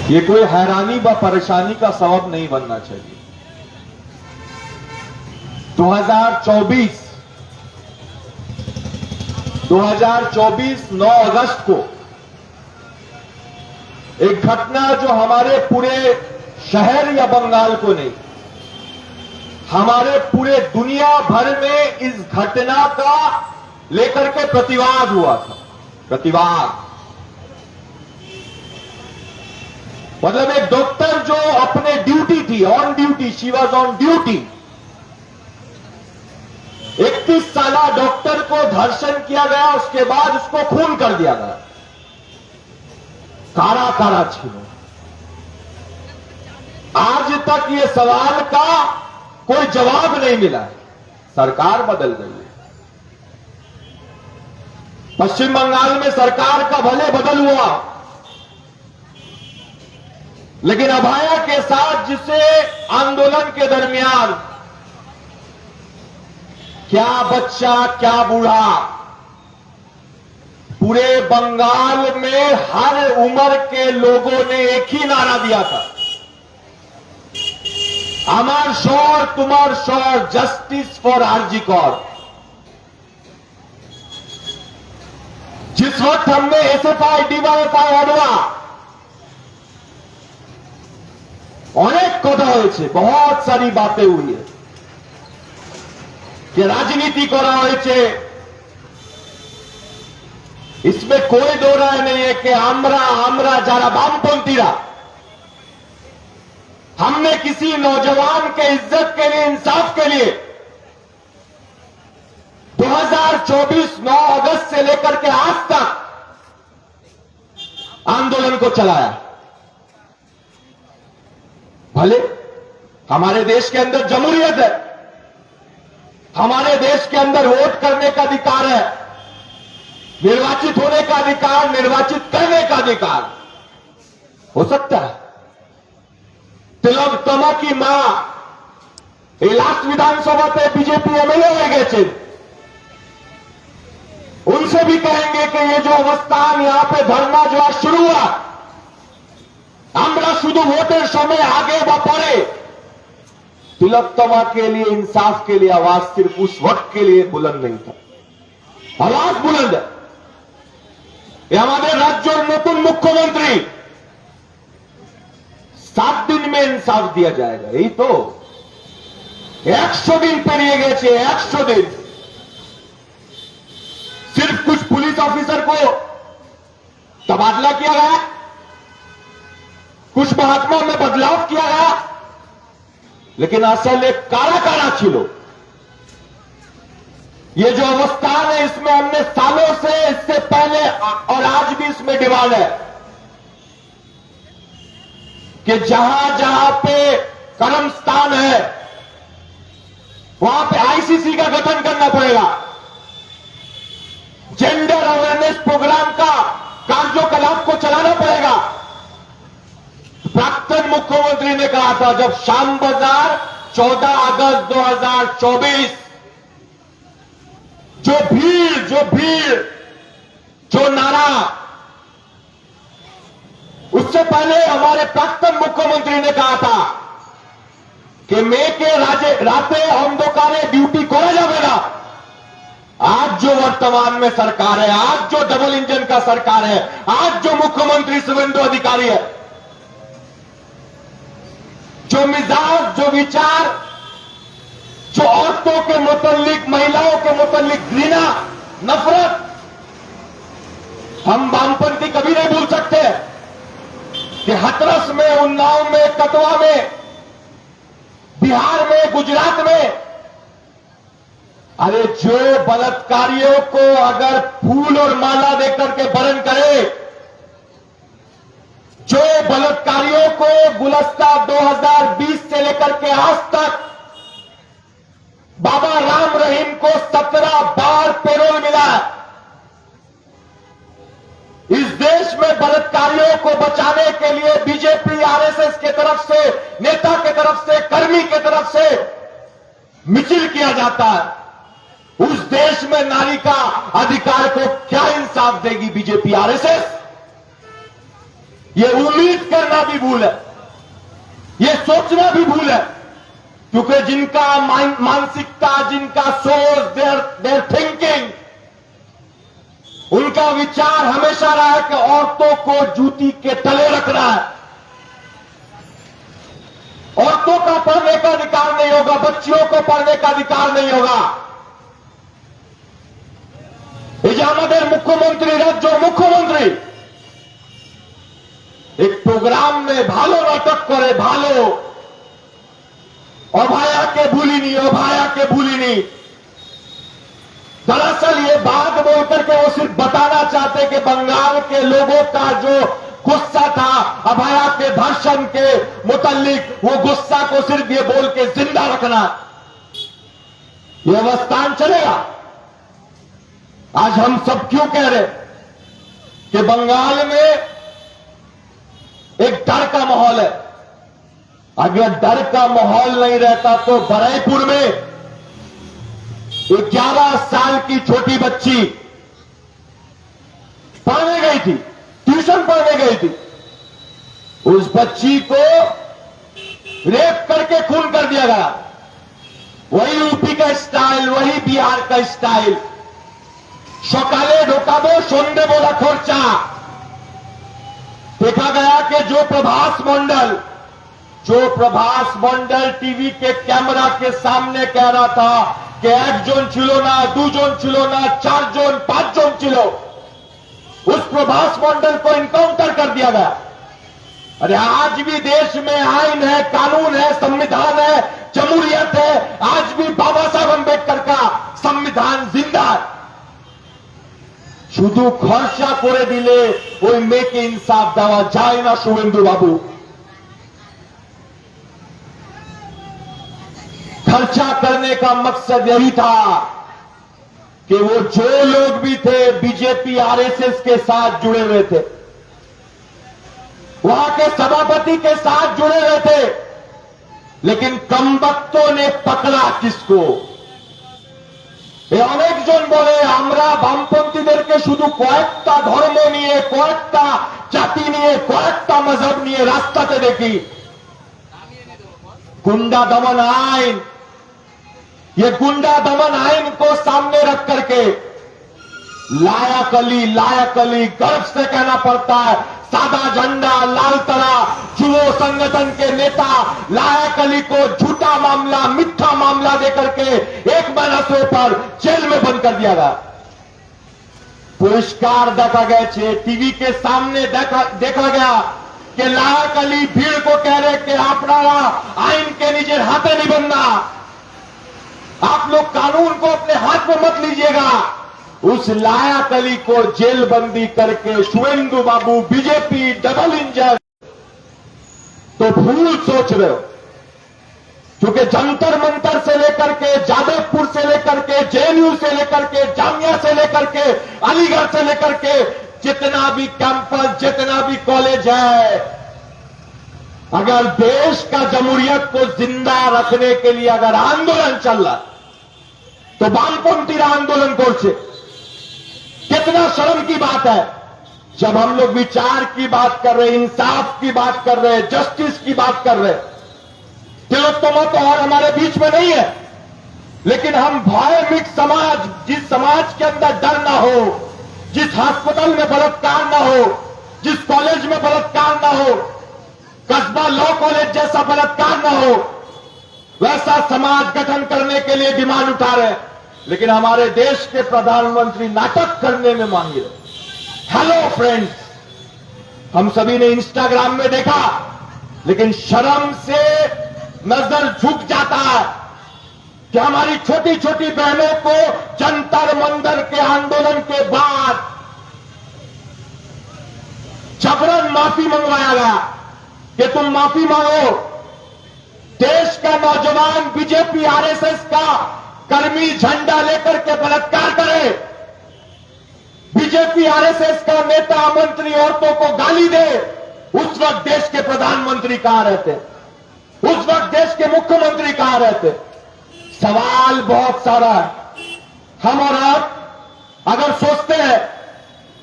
ये कोई हैरानी व परेशानी का सबब नहीं बनना चाहिए। 2024 9 अगस्त को एक घटना जो हमारे पूरे शहर या बंगाल को नहीं, हमारे पूरे दुनिया भर में इस घटना का लेकर के प्रतिवाद हुआ था। प्रतिवाद मतलब एक डॉक्टर जो अपने ड्यूटी थी, on duty, she was on duty, 31 साल डॉक्टर को धर्षण किया गया, उसके बाद उसको खून कर दिया गया, कारा कारा छीनो। आज तक ये सवाल का कोई जवाब नहीं मिला है। सरकार बदल गई है। पश्चिम बंगाल में सरकार का भले बदल हुआ, लेकिन अभाया के साथ जिसे आंदोलन के दरमियान क्या बच्चा क्या बूढ़ा, पूरे बंगाल में हर उम्र के लोगों ने एक ही नारा दिया था, अमर शोर तुमर शोर, जस्टिस फॉर आरजी कौर। जिस वक्त हमने एसएफआई डीवाईएफआई অডওয়া অনেক কথা হয়েছে, बहुत सारी बातें हुई है कि राजनीति करा হয়েছে, इसमें कोई दो राय नहीं है कि আমরা যারা वामपंथीरा हमने किसी नौजवान के इज्जत के लिए, इंसाफ के लिए 2024 9 अगस्त से लेकर के आज तक आंदोलन को चलाया। भले हमारे देश के अंदर जमहूरियत है, हमारे देश के अंदर वोट करने का अधिकार है, निर्वाचित होने का अधिकार, निर्वाचित करने का अधिकार हो सकता है। तिलोत्तमा की मां लास्ट विधानसभा बीजेपी एमएलए हो गए, उनसे भी कहेंगे कि ये जो अवस्थान यहां पे धरना जो आज शुरू हुआ, আমরা শুধু ভোটের समय आगे व पड़े, तिलोत्तमा के लिए, इंसाफ के लिए आवाज सिर्फ उस वक्त के लिए बुलंद नहीं था, आवाज बुलंद है। ये हमारे राज्य नतून मुख्यमंत्री 7 दिन में इंसाफ दिया जाएगा, यही तो 100 दिन पेरिए गए, 100 दिन। सिर्फ कुछ पुलिस ऑफिसर को तबादला किया गया, कुछ महकमों में बदलाव किया गया, लेकिन असल एक काला काला छिलो। ये जो अवस्थान है, इसमें हमने सालों से, इससे पहले और आज भी इसमें डिमांड है कि जहां जहां पे कर्म स्थान है, वहां पे आईसीसी का गठन करना पड़ेगा। जेंडर अवेयरनेस प्रोग्राम का कार्यकलाप को चलाना पड़ेगा। प्राक्तन मुख्यमंत्री ने कहा था, जब शाम बाजार 14 अगस्त 2024 जो भीड़ जो नारा, उससे पहले हमारे प्राक्तन मुख्यमंत्री ने कहा था कि मेके राते अंधकारे ड्यूटी करा जावे ना। आज जो वर्तमान में सरकार है, आज जो डबल इंजन का सरकार है, आज जो मुख्यमंत्री शुभेंदु अधिकारी है, जो मिजाज, जो विचार, जो औरतों के मुतल्लिक, महिलाओं के मुतल्लिक घृणा, नफरत, हम वामपंथी कभी नहीं भूल सकते कि हाथरस में, उन्नाव में, कतवा में, बिहार में, गुजरात में, अरे जो बलात्कारियों को अगर फूल और माला देकर के वरण करे, जो बलात्कारियों को गुलस्ता 2020 से लेकर के आज तक बाबा राम रहीम को 17 बार पैरोल मिला, इस देश में बलात्कारियों को बचाने के लिए बीजेपी, आरएसएस के तरफ से, नेता के तरफ से, कर्मी के तरफ से मिचिल किया जाता है। उस देश में नारी का अधिकार को क्या इंसाफ देगी बीजेपी, आरएसएस? ये उम्मीद करना भी भूल है, ये सोचना भी भूल है, क्योंकि जिनका मानसिकता, जिनका सोच, देयर थिंकिंग, उनका विचार हमेशा रहा है कि औरतों को जूती के तले रखना है, औरतों का पढ़ने का अधिकार नहीं होगा, बच्चियों को पढ़ने का अधिकार नहीं होगा। এই যে আমাদের মুখ্যমন্ত্রী, রাজ্যের মুখ্যমন্ত্রী एक प्रोग्राम में भालो नाटक करे, भालो अभाया के भूलिनी, अभाया के भूलिनी। दरअसल ये बात बोलकर के वो सिर्फ बताना चाहते कि बंगाल के लोगों का जो गुस्सा था अभाया के भाषण के मुतालिक, वो गुस्सा को सिर्फ ये बोल के जिंदा रखना, ये अवस्थान चलेगा। आज हम सब क्यों कह रहे कि बंगाल में एक डर का माहौल है। अगर डर का माहौल नहीं रहता तो बरैपुर में 11 साल की छोटी बच्ची पढ़ने गई थी, ट्यूशन पढ़ने गई थी, उस बच्ची को रेप करके खून कर दिया गया। वही यूपी का स्टाइल, वही बिहार का स्टाइल। सकाले ढोकाबो सन्धे बोला खर्चा। देखा गया कि जो प्रभास मंडल टीवी के कैमरा के सामने कह रहा था कि एक जोन छिलो ना, 2 जोन छिलो ना, 4 जोन 5 जोन छिलो, उस प्रभास मंडल को इनकाउंटर कर दिया गया। अरे आज भी देश में आईन है, कानून है, संविधान है, जमहूरियत है, आज भी बाबा साहब अम्बेडकर का संविधान जिंदा है। शुद्ध खर्चा करे दिले ওই মেয়েকে इंसाफ देवा जाए ना शुभेंदु बाबू। खर्चा करने का मकसद यही था कि वो जो लोग भी थे बीजेपी आरएसएस के साथ जुड़े हुए थे, वहां के सभापति के साथ जुड़े हुए थे, लेकिन कमबख्तों ने पकड़ा किसको? অনেকজন বলে আমরা বামপন্থীদেরকে শুধু কয়েকটা ধর্ম নিয়ে, কয়েকটা জাতি নিয়ে, কয়েকটা মজহব নিয়ে রাস্তাতে দেখি। गुंडा दमन आइन, ये गुंडा दमन आइन को सामने रख करके लायक अली गर्व से कहना पड़ता है, सादा झंडा लाल तरा युवा संगठन के नेता लायक अली को झूठा मामला, मिथ्या मामला देकर के 1 महीना से ऊपर जेल में बंद कर दिया गया। पुरस्कार देखा गया, टीवी के सामने देखा गया कि लायक अली भीड़ को कह रहे कि आपनारा आइन के निजे हाथे नहीं बनना, आप लोग कानून को अपने हाथ में मत लीजिएगा। उस लायक अली को जेल बंदी करके शुभेंदु बाबू बीजेपी डबल इंजन, तो भूल सोच रहे हो। क्योंकि जंतर मंतर से लेकर के, जादवपुर से लेकर के, जेएनयू से लेकर के, जामिया से लेकर के, अलीगढ़ से लेकर के, जितना भी कैंपस, जितना भी कॉलेज है, अगर देश का जमहूरियत को जिंदा रखने के लिए अगर आंदोलन चल रहा तो वामपंथीरा आंदोलन करছে। कितना शर्म की बात है जब हम लोग विचार की बात कर रहे, इंसाफ की बात कर रहे, जस्टिस की बात कर रहे। तिलोत्तमा तो और हमारे बीच में नहीं है, लेकिन हम भयमुक्त समाज, जिस समाज के अंदर डर ना हो, जिस अस्पताल में बलात्कार ना हो, जिस कॉलेज में बलात्कार ना हो, कस्बा लॉ कॉलेज जैसा बलात्कार ना हो, वैसा समाज गठन करने के लिए डिमांड उठा रहे। लेकिन हमारे देश के प्रधानमंत्री नाटक करने में मांगे। हेलो फ्रेंड्स, हम सभी ने इंस्टाग्राम में देखा, लेकिन शर्म से नजर झुक जाता है कि हमारी छोटी छोटी बहनों को जंतर मंतर के आंदोलन के बाद जबरन माफी मंगवाया गया कि तुम माफी मांगो। देश का नौजवान बीजेपी आरएसएस का कर्मी झंडा लेकर के बलात्कार करे, बीजेपी आरएसएस का नेता मंत्री औरतों को गाली दे, उस वक्त देश के प्रधानमंत्री कहां रहते? उस वक्त देश के मुख्यमंत्री कहां रहते? सवाल बहुत सारा है। हम और आप अगर सोचते हैं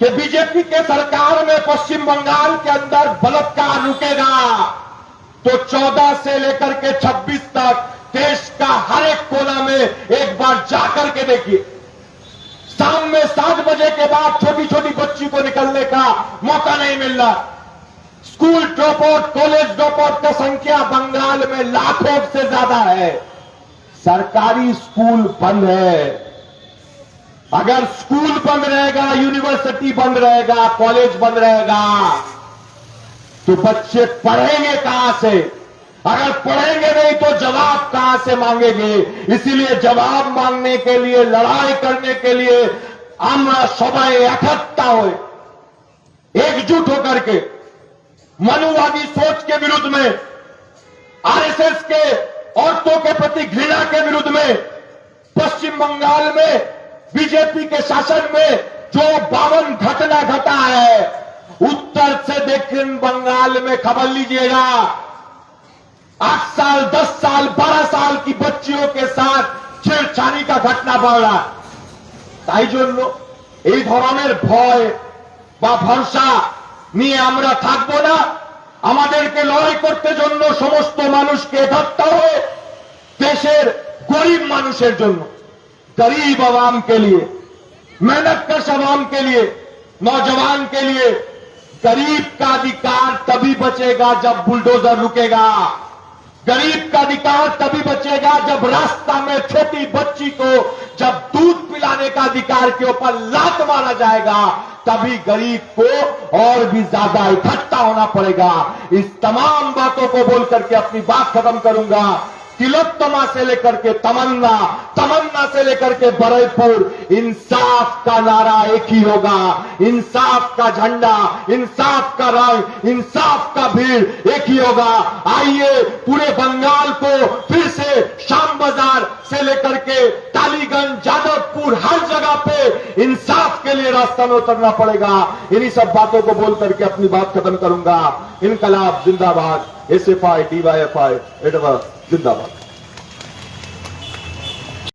कि बीजेपी के सरकार में पश्चिम बंगाल के अंदर बलात्कार रुकेगा तो 14 से लेकर के 26 तक देश का हर एक कोना में एक बार जाकर के देखिए। शाम में 7 बजे के बाद छोटी छोटी बच्ची को निकलने का मौका नहीं मिल रहा। School drop out, college drop out का संख्या बंगाल में लाखों से ज्यादा है। सरकारी स्कूल बंद है। अगर स्कूल बंद रहेगा, यूनिवर्सिटी बंद रहेगा, कॉलेज बंद रहेगा तो बच्चे पढ़ेंगे कहां से? अगर पढ़ेंगे नहीं तो जवाब कहां से मांगेंगे? इसीलिए जवाब मांगने के लिए, लड़ाई करने के लिए আমরা সবাই इकट्ठा हुए, एकजुट होकर के मनुवादी सोच के विरुद्ध में, आरएसएस के औरतों के प्रति घृणा के विरुद्ध में, पश्चिम बंगाल में बीजेपी के शासन में जो 52 घटना घटा है, उत्तर से दक्षिण बंगाल में खबर लीजिएगा 8 साल, 10 साल, 12 साल की बच्चियों के साथ छेड़छाड़ी का घटना बढ़ रहा है। তাই জন্য এই ধরনের ভয় বা ভরসা নিয়ে আমরা থাকবো না। আমাদেরকে লড়াই করতে জন্য সমস্ত মানুষকে একত্র হয়ে দেশের গরিব মানুষের জন্য, गरीब आवाम के लिए, मेहनतकश आवाम के लिए, नौजवान के लिए, गरीब का अधिकार तभी बचेगा जब बुलडोजर रुकेगा। गरीब का अधिकार तभी बचेगा जब रास्ता में छोटी बच्ची को जब दूध पिलाने का अधिकार के ऊपर लात मारा जाएगा, तभी गरीब को और भी ज्यादा इकट्ठा होना पड़ेगा। इस तमाम बातों को बोल करके अपनी बात खत्म करूंगा। तिलोत्तमा से लेकर के तमन्ना, तमन्ना से लेकर के बरैपुर, इंसाफ का नारा एक ही होगा। इंसाफ का झंडा, इंसाफ का रंग, इंसाफ का भीड़ एक ही होगा। आइए पूरे बंगाल को फिर से शाम बाजार से लेकर के टालीगंज, जादवपुर, हर जगह पे इंसाफ के लिए रास्ता में उतरना पड़ेगा। इन्हीं सब बातों को बोल करके अपनी बात खत्म करूंगा। इनकलाब जिंदाबाद, SFI, DYFI, जिंदाबाद।